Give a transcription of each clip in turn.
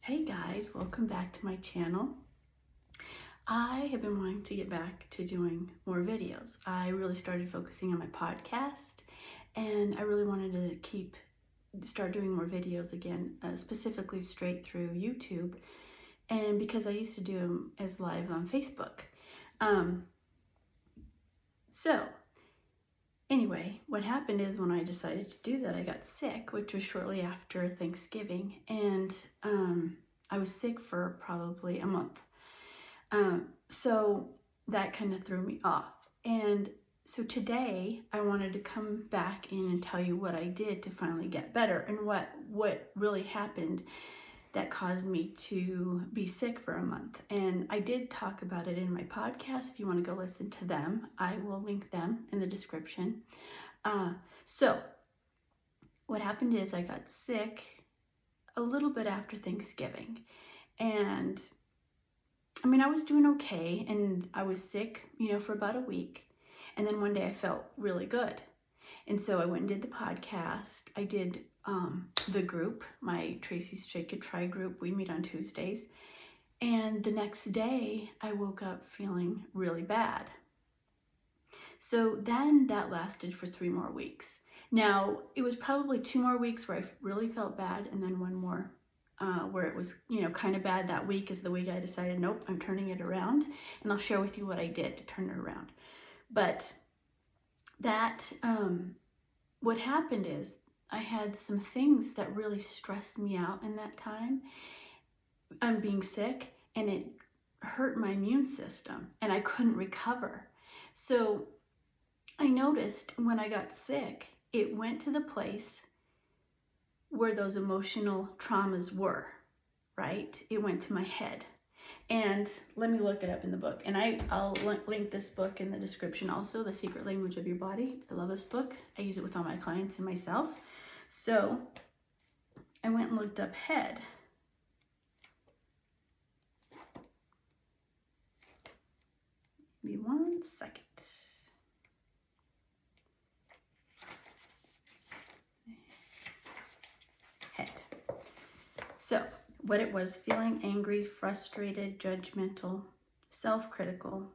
Hey guys, welcome back to my channel. I have been wanting to get back to doing more videos. I really started focusing on my podcast and I really wanted to start doing more videos again, specifically straight through YouTube, and because I used to do them as live on Facebook. So anyway, what happened is when I decided to do that, I got sick, which was shortly after Thanksgiving, and I was sick for probably a month. So that kind of threw me off. And so today I wanted to come back in and tell you what I did to finally get better and what really happened that caused me to be sick for a month. And I did talk about it in my podcast. If you want to go listen to them, I will link them in the description. So what happened is I got sick a little bit after Thanksgiving, and I mean, I was doing okay, and I was sick, for about a week. And then one day I felt really good. And so I went and did the podcast. I did the group, my Tracy's Shake It Try group. We meet on Tuesdays. And the next day I woke up feeling really bad. So then that lasted for 3 more weeks. Now, it was probably 2 more weeks where I really felt bad, and then 1 more where it was, kind of bad. That week is the week I decided, nope, I'm turning it around, and I'll share with you what I did to turn it around. But that, what happened is I had some things that really stressed me out in that time. I'm being sick, and it hurt my immune system, and I couldn't recover. So I noticed when I got sick, it went to the place where those emotional traumas were, right? It went to my head. And let me look it up in the book. And I'll link this book in the description also, The Secret Language of Your Body. I love this book. I use it with all my clients and myself. So I went and looked up head. Give me 1 second. Head. So what it was: feeling angry, frustrated, judgmental, self-critical,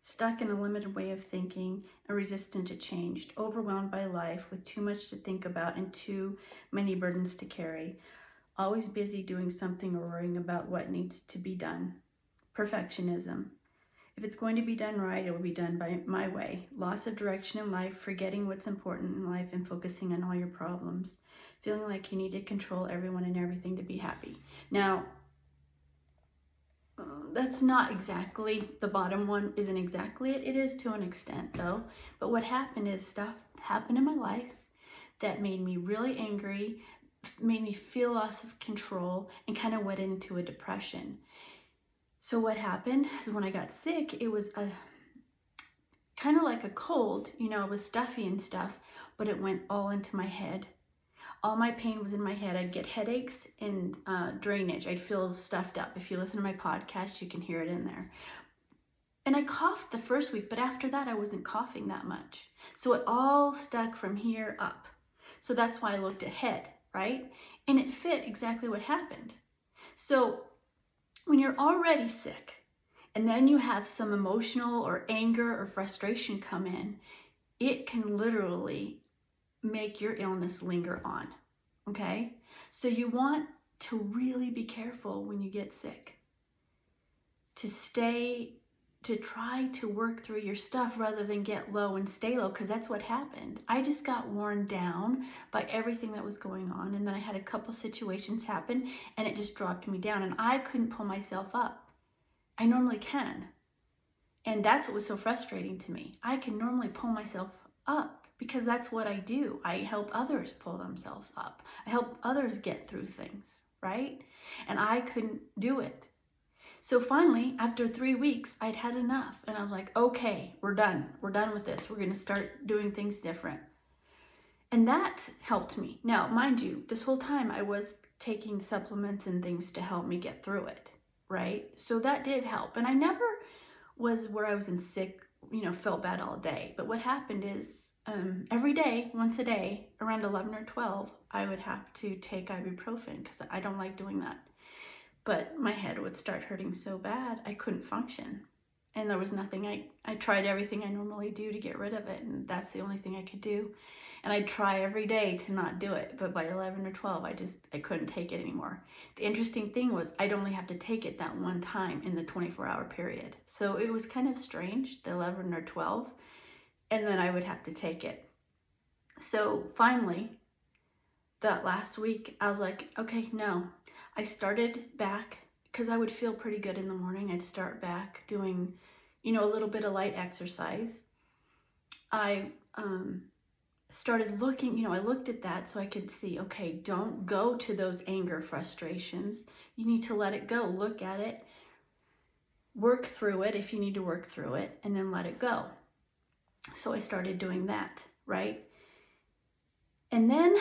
stuck in a limited way of thinking, and resistant to change, overwhelmed by life with too much to think about and too many burdens to carry, always busy doing something or worrying about what needs to be done, perfectionism. If it's going to be done right, it will be done by my way. Loss of direction in life, forgetting what's important in life and focusing on all your problems. Feeling like you need to control everyone and everything to be happy. Now, that's not exactly, the bottom one isn't exactly it. It is to an extent though. But what happened is stuff happened in my life that made me really angry, made me feel loss of control, and kind of went into a depression. So what happened is when I got sick, it was a kind of like a cold, it was stuffy and stuff, but it went all into my head. All my pain was in my head. I'd get headaches and drainage. I'd feel stuffed up. If you listen to my podcast, you can hear it in there. And I coughed the first week, but after that, I wasn't coughing that much. So it all stuck from here up. So that's why I looked at head, right? And it fit exactly what happened. So when you're already sick and then you have some emotional or anger or frustration come in, it can literally make your illness linger on, okay? So you want to really be careful when you get sick, to try to work through your stuff rather than get low and stay low, because that's what happened. I just got worn down by everything that was going on, and then I had a couple situations happen and it just dropped me down, and I couldn't pull myself up. I normally can, and that's what was so frustrating to me. I can normally pull myself up because that's what I do. I help others pull themselves up. I help others get through things, right? And I couldn't do it. So finally, after 3 weeks, I'd had enough, and I was like, okay, we're done. We're done with this. We're going to start doing things different. And that helped me. Now, mind you, this whole time I was taking supplements and things to help me get through it, right? So that did help. And I never was where I was in felt bad all day. But what happened is every day, once a day, around 11 or 12, I would have to take ibuprofen because I don't like doing that. But my head would start hurting so bad, I couldn't function. And there was nothing, I tried everything I normally do to get rid of it, and that's the only thing I could do. And I'd try every day to not do it, but by 11 or 12, I couldn't take it anymore. The interesting thing was I'd only have to take it that one time in the 24-hour period. So it was kind of strange, the 11 or 12, and then I would have to take it. So finally, that last week, I was like, okay, no. I started back, because I would feel pretty good in the morning. I'd start back doing, a little bit of light exercise. I started looking, I looked at that so I could see, okay, don't go to those anger frustrations. You need to let it go. Look at it, work through it if you need to work through it, and then let it go. So I started doing that, right? And then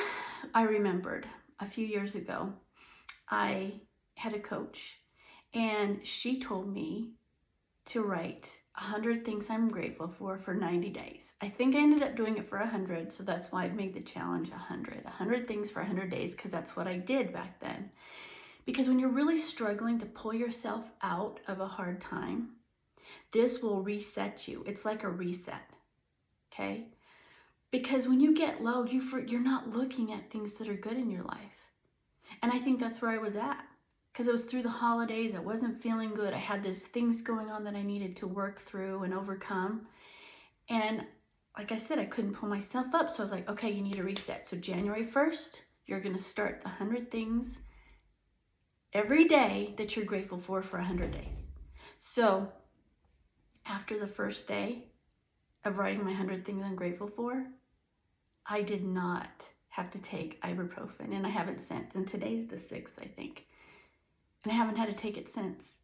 I remembered a few years ago, I had a coach, and she told me to write 100 things I'm grateful for 90 days. I think I ended up doing it for 100, so that's why I've made the challenge 100 things for 100 days, because that's what I did back then. Because when you're really struggling to pull yourself out of a hard time, this will reset you. It's like a reset, okay? Because when you get low, you're not looking at things that are good in your life. And I think that's where I was at. Because it was through the holidays, I wasn't feeling good. I had these things going on that I needed to work through and overcome. And like I said, I couldn't pull myself up. So I was like, okay, you need a reset. So January 1st, you're going to start the 100 things every day that you're grateful for 100 days. So after the first day of writing my 100 things I'm grateful for, I did not have to take ibuprofen, and I haven't since. And today's the 6th, I think. And I haven't had to take it since.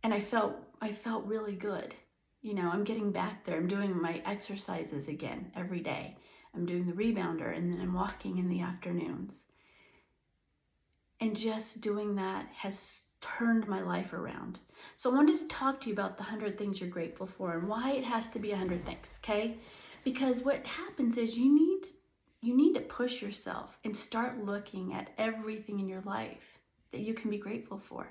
And I felt really good. I'm getting back there. I'm doing my exercises again every day. I'm doing the rebounder, and then I'm walking in the afternoons. And just doing that has turned my life around. So I wanted to talk to you about the 100 things you're grateful for and why it has to be 100 things, okay? Because what happens is you need to push yourself and start looking at everything in your life that you can be grateful for.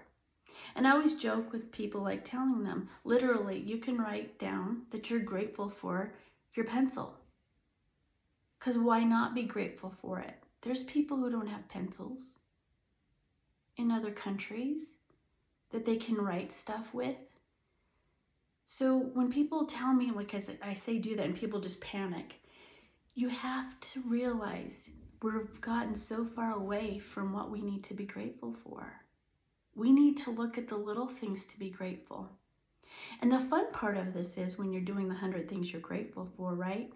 And I always joke with people, like telling them, literally, you can write down that you're grateful for your pencil. Because why not be grateful for it? There's people who don't have pencils in other countries that they can write stuff with. So when people tell me, like I say do that, and people just panic, you have to realize we've gotten so far away from what we need to be grateful for. We need to look at the little things to be grateful. And the fun part of this is when you're doing the 100 things you're grateful for, right?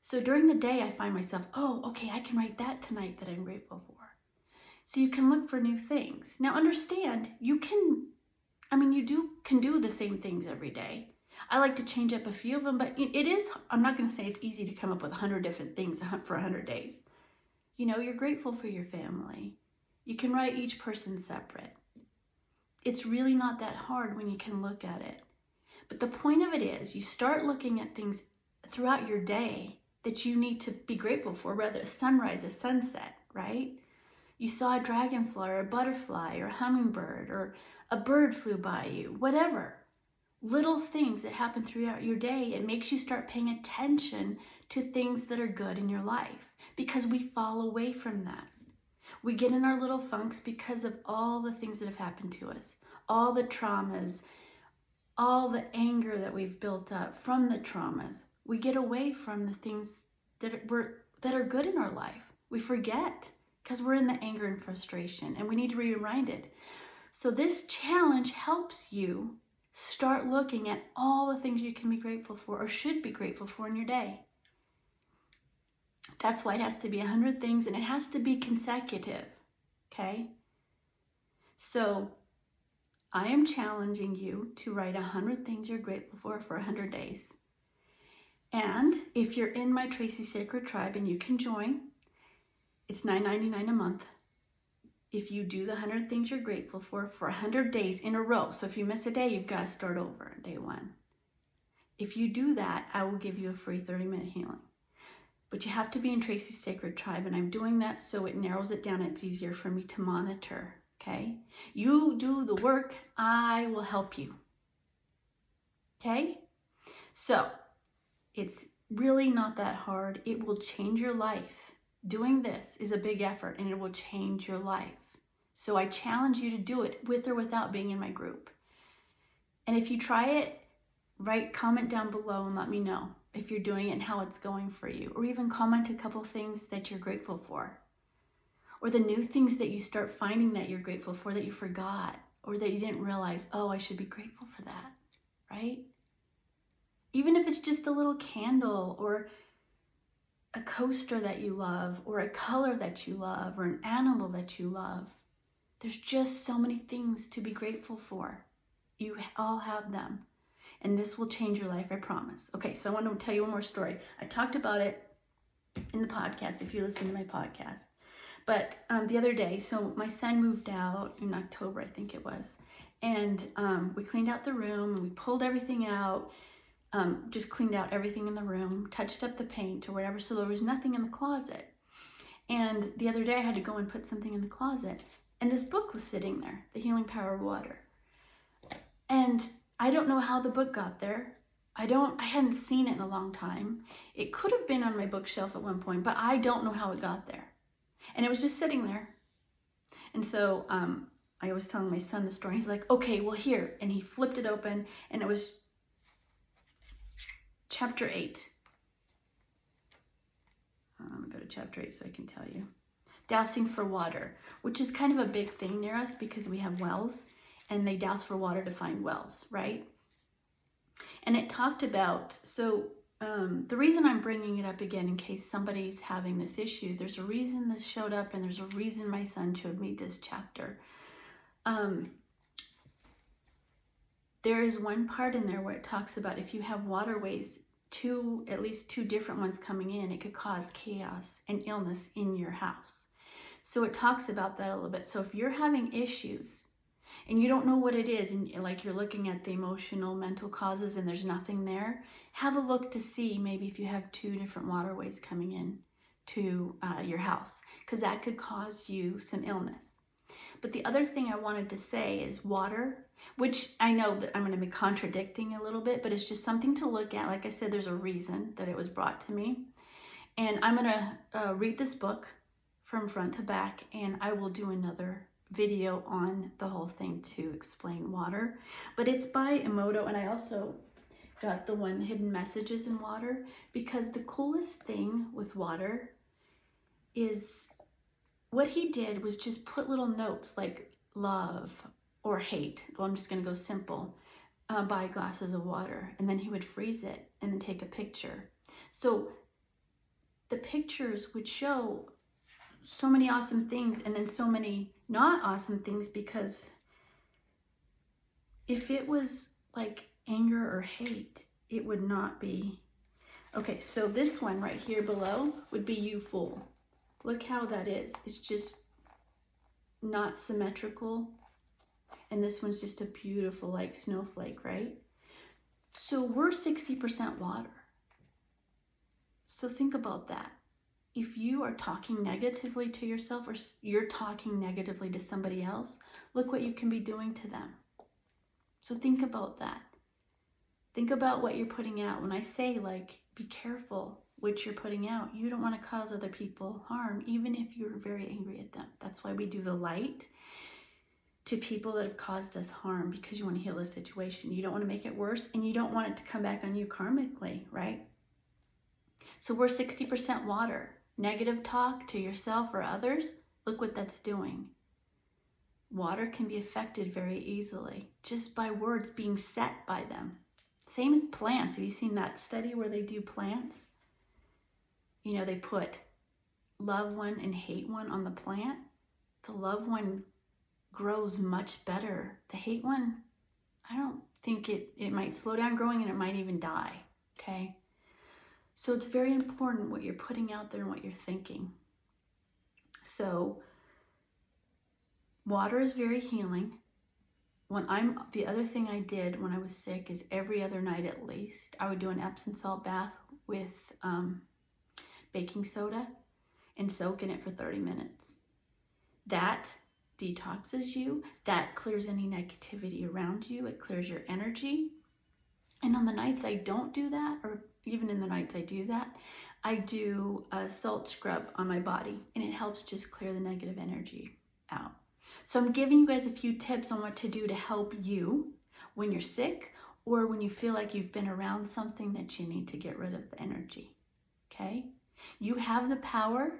So during the day, I find myself, oh, okay, I can write that tonight that I'm grateful for. So you can look for new things. Now understand, you can do the same things every day. I like to change up a few of them, but I'm not going to say it's easy to come up with 100 different things for 100 days. You're grateful for your family. You can write each person separate. It's really not that hard when you can look at it. But the point of it is you start looking at things throughout your day that you need to be grateful for, whether a sunrise, a sunset, right? You saw a dragonfly or a butterfly or a hummingbird or a bird flew by you, whatever. Little things that happen throughout your day, it makes you start paying attention to things that are good in your life, because we fall away from that. We get in our little funks because of all the things that have happened to us, all the traumas, all the anger that we've built up from the traumas. We get away from the things that are good in our life. We forget because we're in the anger and frustration, and we need to be reminded. So this challenge helps you start looking at all the things you can be grateful for or should be grateful for in your day. That's why it has to be 100 things, and it has to be consecutive, okay? So I am challenging you to write 100 things you're grateful for 100 days. And if you're in my Tracy Sacred Tribe and you can join, it's $9.99 a month. If you do the 100 things you're grateful for 100 days in a row. So if you miss a day, you've got to start over on day 1. If you do that, I will give you a free 30-minute healing. But you have to be in Tracy's Sacred Tribe, and I'm doing that so it narrows it down. It's easier for me to monitor, okay? You do the work, I will help you, okay? So, it's really not that hard. It will change your life. Doing this is a big effort, and it will change your life. So I challenge you to do it with or without being in my group. And if you try it, comment down below and let me know if you're doing it and how it's going for you. Or even comment a couple things that you're grateful for. Or the new things that you start finding that you're grateful for that you forgot. Or that you didn't realize, oh, I should be grateful for that, right? Even if it's just a little candle or a coaster that you love or a color that you love or an animal that you love. There's just so many things to be grateful for. You all have them. And this will change your life, I promise. Okay, so I want to tell you one more story. I talked about it in the podcast, if you listen to my podcast. But the other day, so my son moved out in October, I think it was. And we cleaned out the room and we pulled everything out. Just cleaned out everything in the room, touched up the paint or whatever, so there was nothing in the closet. And the other day I had to go and put something in the closet, and this book was sitting there, The Healing Power of Water. And I don't know how the book got there. I hadn't seen it in a long time. It could have been on my bookshelf at one point, but I don't know how it got there. And it was just sitting there. And so I was telling my son the story. He's like, okay, well here. And he flipped it open, and it was Chapter 8. I'm going to go to Chapter 8 so I can tell you. Dousing for water, which is kind of a big thing near us because we have wells, and they douse for water to find wells, right? And it talked about, so the reason I'm bringing it up again in case somebody's having this issue, there's a reason this showed up, and there's a reason my son showed me this chapter. There is one part in there where it talks about if you have waterways, at least two different ones coming in, it could cause chaos and illness in your house. So it talks about that a little bit. So if you're having issues and you don't know what it is, and like you're looking at the emotional, mental causes and there's nothing there, have a look to see maybe if you have two different waterways coming in to your house, because that could cause you some illness. But the other thing I wanted to say is water, which I know that I'm going to be contradicting a little bit, but it's just something to look at. Like I said, there's a reason that it was brought to me. And I'm going to read this book from front to back, and I will do another video on the whole thing to explain water. But it's by Emoto, and I also got the one, Hidden Messages in Water, because the coolest thing with water is what he did was just put little notes like love or hate. Well, I'm just going to go simple. Buy glasses of water. And then he would freeze it and then take a picture. So the pictures would show so many awesome things and then so many not awesome things, because if it was like anger or hate, it would not be. Okay, so this one right here below would be you fool. Look how that is. It's just not symmetrical. And this one's just a beautiful like snowflake, right? So we're 60% water. So think about that. If you are talking negatively to yourself or you're talking negatively to somebody else, look what you can be doing to them. So think about that. Think about what you're putting out. When I say like, be careful what you're putting out, you don't want to cause other people harm, even if you're very angry at them. That's why we do the light to people that have caused us harm, because you want to heal the situation. You don't want to make it worse, and you don't want it to come back on you karmically, right? So we're 60% water. Negative talk to yourself or others, look what that's doing. Water can be affected very easily just by words being set by them. Same as plants. Have you seen that study where they do plants? You know, they put love one and hate one on the plant. The love one grows much better. The hate one, I don't think it might slow down growing, and it might even die, okay? So it's very important what you're putting out there and what you're thinking. So water is very healing. the other thing I did when I was sick is every other night at least, I would do an Epsom salt bath with baking soda and soak in it for 30 minutes. That detoxes you. That clears any negativity around you. It clears your energy. And on the nights I don't do that, or even in the nights I do that, I do a salt scrub on my body, and it helps just clear the negative energy out. So I'm giving you guys a few tips on what to do to help you when you're sick or when you feel like you've been around something that you need to get rid of the energy, okay? You have the power,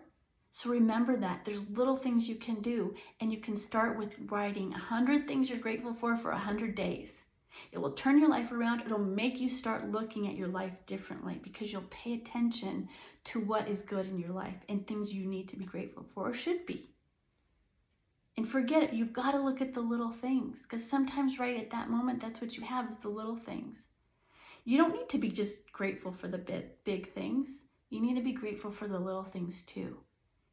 so remember that. There's little things you can do, and you can start with writing 100 things you're grateful for 100 days. It will turn your life around. It'll make you start looking at your life differently because you'll pay attention to what is good in your life and things you need to be grateful for or should be. And forget it, you've got to look at the little things, because sometimes right at that moment, that's what you have is the little things. You don't need to be just grateful for the big things. You need to be grateful for the little things too,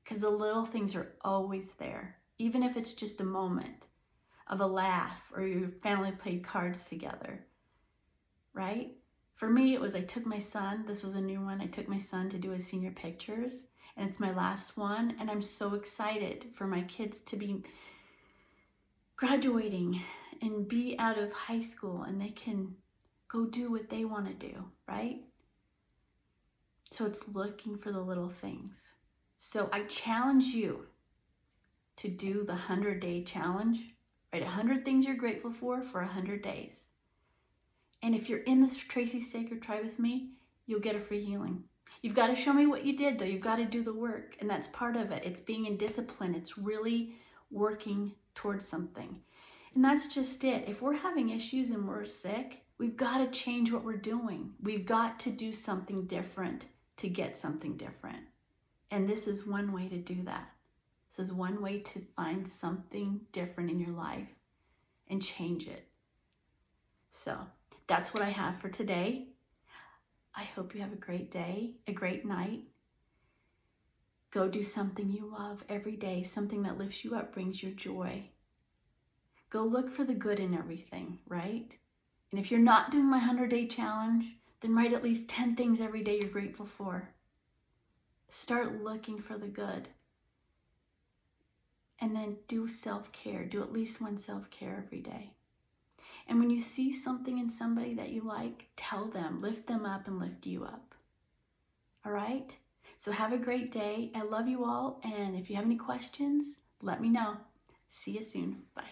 because the little things are always there, even if it's just a moment of a laugh or your family played cards together, right? For me, it was I took my son, this was a new one, I took my son to do his senior pictures, and it's my last one, and I'm so excited for my kids to be graduating and be out of high school, and they can go do what they want to do, right? So it's looking for the little things. So I challenge you to do the 100-day challenge. Write 100 things you're grateful for 100 days. And if you're in this Tracy Sacred Tribe with me, you'll get a free healing. You've got to show me what you did, though. You've got to do the work, and that's part of it. It's being in discipline. It's really working towards something. And that's just it. If we're having issues and we're sick, we've got to change what we're doing. We've got to do something different to get something different. And this is one way to do that. This is one way to find something different in your life and change it. So that's what I have for today. I hope you have a great day, a great night. Go do something you love every day, something that lifts you up, brings you joy. Go look for the good in everything, right? And if you're not doing my 100-day challenge, then write at least 10 things every day you're grateful for. Start looking for the good. And then do self-care. Do at least one self-care every day. And when you see something in somebody that you like, tell them, lift them up and lift you up. All right? So have a great day. I love you all. And if you have any questions, let me know. See you soon. Bye.